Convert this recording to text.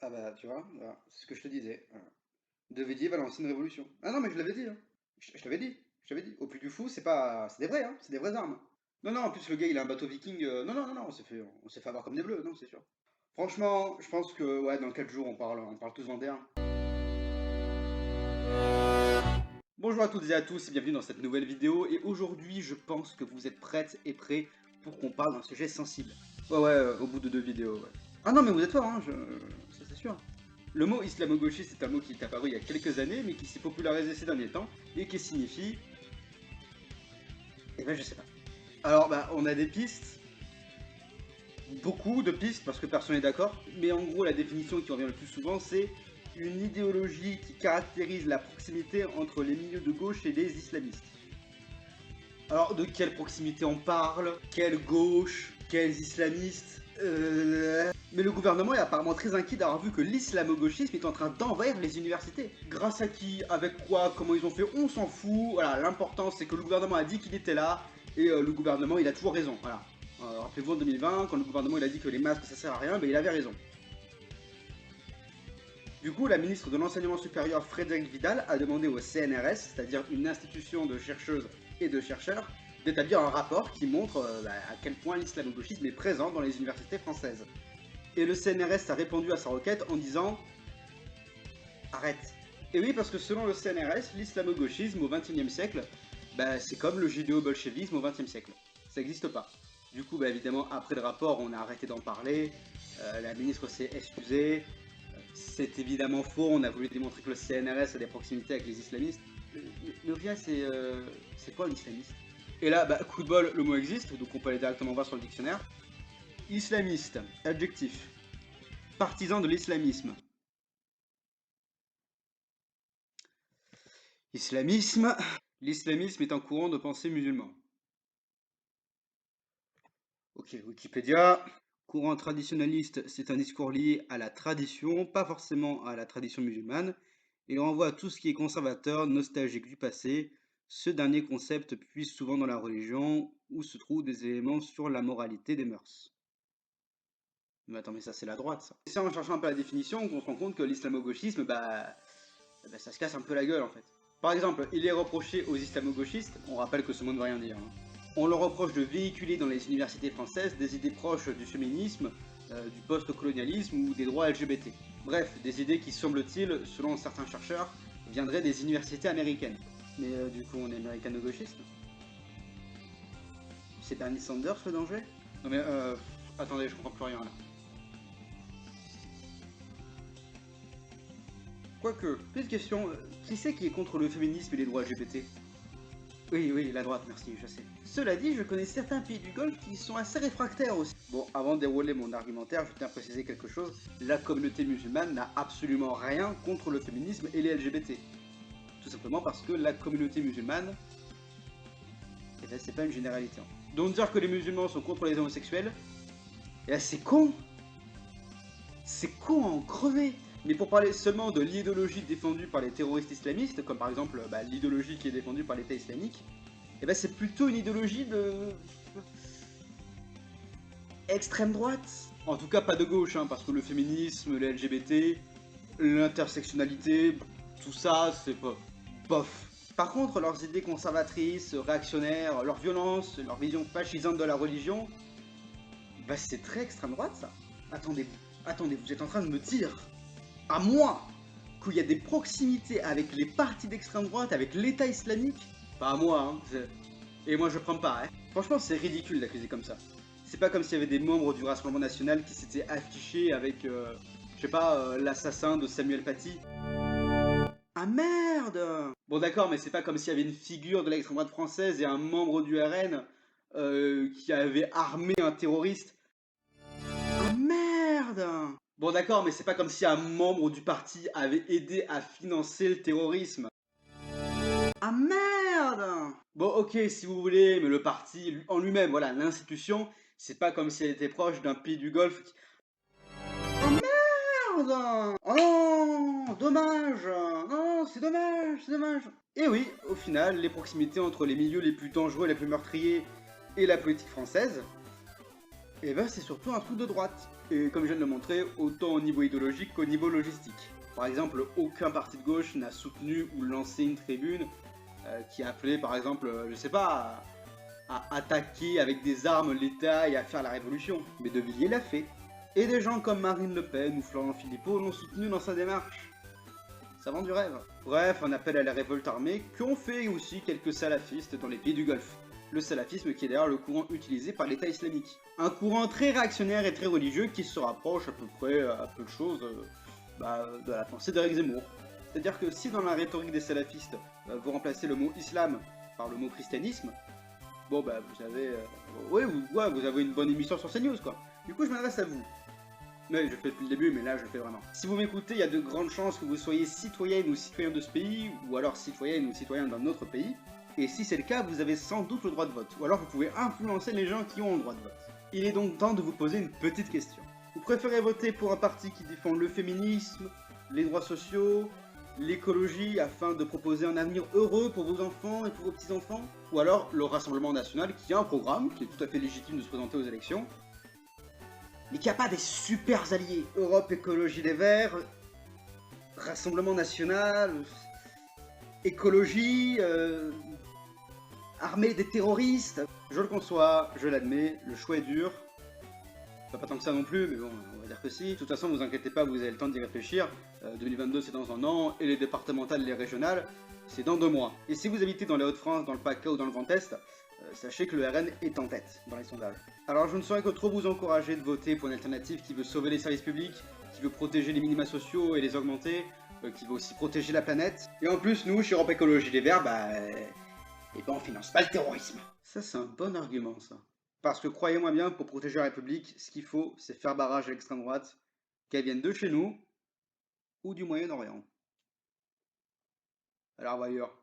Ah bah, tu vois, voilà, c'est ce que je te disais. Voilà. Devidi va lancer une révolution. Ah non, mais je l'avais dit, hein. Je t'avais dit, je t'avais dit. Au plus du fou, c'est pas. C'est des vrais, hein, c'est des vraies armes. Non, non, en plus, le gars, il a un bateau viking. Non, non, non, non, on s'est fait avoir comme des bleus, non, c'est sûr. Franchement, je pense que, ouais, dans 4 jours, on parle tous vendéen. Bonjour à toutes et à tous et bienvenue dans cette nouvelle vidéo. Et aujourd'hui, je pense que vous êtes prêtes et prêts pour qu'on parle d'un sujet sensible. Ouais, ouais, au bout de 2 vidéos, ouais. Ah non, mais vous êtes fort, hein, ça c'est sûr. Le mot islamo-gauchiste est un mot qui est apparu il y a quelques années, mais qui s'est popularisé ces derniers temps, et qui signifie... Eh ben, je sais pas. Alors, bah, on a des pistes, beaucoup de pistes, parce que personne n'est d'accord, mais en gros, la définition qui revient le plus souvent, c'est une idéologie qui caractérise la proximité entre les milieux de gauche et les islamistes. Alors, de quelle proximité on parle? Quelle gauche? Quels islamistes? Mais le gouvernement est apparemment très inquiet d'avoir vu que l'islamo-gauchisme est en train d'envahir les universités. Grâce à qui? Avec quoi? Comment ils ont fait? On s'en fout. Voilà, l'important c'est que le gouvernement a dit qu'il était là, et le gouvernement il a toujours raison. Voilà. Rappelez-vous en 2020, quand le gouvernement il a dit que les masques ça sert à rien, ben il avait raison. Du coup, la ministre de l'Enseignement supérieur Frédérique Vidal a demandé au CNRS, c'est-à-dire une institution de chercheuses et de chercheurs, d'établir un rapport qui montre à quel point l'islamo-gauchisme est présent dans les universités françaises. Et le CNRS a répondu à sa requête en disant arrête. Et oui, parce que selon le CNRS, l'islamo-gauchisme au XXIe siècle, c'est comme le judéo-bolchevisme au XXe siècle. Ça n'existe pas. Du coup, évidemment, après le rapport, on a arrêté d'en parler. La ministre s'est excusée. C'est évidemment faux. On a voulu démontrer que le CNRS a des proximités avec les islamistes. Mais au final, c'est quoi un islamiste? Et là, coup de bol, le mot existe, donc on peut aller directement voir sur le dictionnaire. Islamiste, adjectif. Partisan de l'islamisme. Islamisme. L'islamisme est un courant de pensée musulman. Ok, Wikipédia. Courant traditionnaliste, c'est un discours lié à la tradition, pas forcément à la tradition musulmane. Il renvoie à tout ce qui est conservateur, nostalgique du passé. Ce dernier concept puise souvent dans la religion, où se trouvent des éléments sur la moralité des mœurs. Mais attends, mais ça c'est la droite, ça. C'est en cherchant un peu la définition qu'on se rend compte que l'islamo-gauchisme, ça se casse un peu la gueule en fait. Par exemple, il est reproché aux islamo-gauchistes, on rappelle que ce mot ne veut rien dire, hein. On leur reproche de véhiculer dans les universités françaises des idées proches du féminisme, du post-colonialisme ou des droits LGBT. Bref, des idées qui, semble-t-il, selon certains chercheurs, viendraient des universités américaines. Mais du coup, on est américano-gauchiste? C'est Bernie Sanders le danger? Non mais attendez, je comprends plus rien là. Quoique, petite question, qui c'est qui est contre le féminisme et les droits LGBT? Oui, oui, la droite, merci, je sais. Cela dit, je connais certains pays du Golfe qui sont assez réfractaires aussi. Bon, avant de dérouler mon argumentaire, je tiens à préciser quelque chose. La communauté musulmane n'a absolument rien contre le féminisme et les LGBT. Tout simplement parce que la communauté musulmane, c'est pas une généralité. Donc dire que les musulmans sont contre les homosexuels, c'est con. C'est con à en crever. Mais pour parler seulement de l'idéologie défendue par les terroristes islamistes, comme par exemple l'idéologie qui est défendue par l'État islamique, c'est plutôt une idéologie de extrême droite. En tout cas, pas de gauche, hein, parce que le féminisme, les LGBT, l'intersectionnalité, tout ça, c'est pas bof. Par contre, leurs idées conservatrices, réactionnaires, leur violence, leur vision fascisante de la religion, c'est très extrême droite, ça. Attendez, vous êtes en train de me dire, à moi, qu'il y a des proximités avec les partis d'extrême droite, avec l'État islamique? Pas à moi, hein. Et moi, je prends pas, hein. Franchement, c'est ridicule d'accuser comme ça. C'est pas comme s'il y avait des membres du Rassemblement National qui s'étaient affichés avec, je sais pas, l'assassin de Samuel Paty. Ah merde! Bon d'accord, mais c'est pas comme s'il y avait une figure de l'extrême droite française et un membre du RN qui avait armé un terroriste. Ah merde! Bon d'accord, mais c'est pas comme si un membre du parti avait aidé à financer le terrorisme. Ah merde! Bon ok si vous voulez, mais le parti en lui-même, voilà, l'institution, c'est pas comme si elle était proche d'un pays du Golfe qui... Oh merde! Oh non! Dommage! Non, c'est dommage, c'est dommage! Et oui, au final, les proximités entre les milieux les plus dangereux et les plus meurtriers et la politique française, Et ben c'est surtout un truc de droite. Et comme je viens de le montrer, autant au niveau idéologique qu'au niveau logistique. Par exemple, aucun parti de gauche n'a soutenu ou lancé une tribune qui appelait par exemple, je sais pas, à attaquer avec des armes l'État et à faire la révolution. Mais De Villiers l'a fait. Et des gens comme Marine Le Pen ou Florent Philippot l'ont soutenu dans sa démarche. Ça vend du rêve. Bref, un appel à la révolte armée qu'ont fait aussi quelques salafistes dans les pays du Golfe. Le salafisme qui est d'ailleurs le courant utilisé par l'État islamique. Un courant très réactionnaire et très religieux qui se rapproche à peu près à peu de choses de la pensée d'Éric Zemmour. C'est-à-dire que si dans la rhétorique des salafistes, vous remplacez le mot islam par le mot christianisme, bon bah vous avez... vous avez une bonne émission sur CNews quoi. Du coup je m'adresse à vous. Mais je le fais depuis le début, mais là je le fais vraiment. Si vous m'écoutez, il y a de grandes chances que vous soyez citoyenne ou citoyen de ce pays, ou alors citoyenne ou citoyen d'un autre pays. Et si c'est le cas, vous avez sans doute le droit de vote, ou alors vous pouvez influencer les gens qui ont le droit de vote. Il est donc temps de vous poser une petite question. Vous préférez voter pour un parti qui défend le féminisme, les droits sociaux, l'écologie afin de proposer un avenir heureux pour vos enfants et pour vos petits-enfants? Ou alors le Rassemblement National qui a un programme qui est tout à fait légitime de se présenter aux élections, mais qui n'a pas des super alliés? Europe Écologie Les Verts, Rassemblement National, écologie, armée des terroristes. Je le conçois, je l'admets, le choix est dur. Pas tant que ça non plus, mais bon, on va dire que si. De toute façon, vous inquiétez pas, vous avez le temps d'y réfléchir. 2022 c'est dans un an, et les départementales, les régionales, c'est dans 2 mois. Et si vous habitez dans les Hauts-de-France, dans le PACA ou dans le Grand Est, sachez que le RN est en tête dans les sondages. Alors je ne saurais que trop vous encourager de voter pour une alternative qui veut sauver les services publics, qui veut protéger les minima sociaux et les augmenter, qui veut aussi protéger la planète. Et en plus, nous, chez Europe Écologie Les Verts, on finance pas le terrorisme. Ça, c'est un bon argument, ça. Parce que croyez-moi bien, pour protéger la République, ce qu'il faut, c'est faire barrage à l'extrême droite, qu'elle vienne de chez nous, ou du Moyen-Orient. Alors, ailleurs.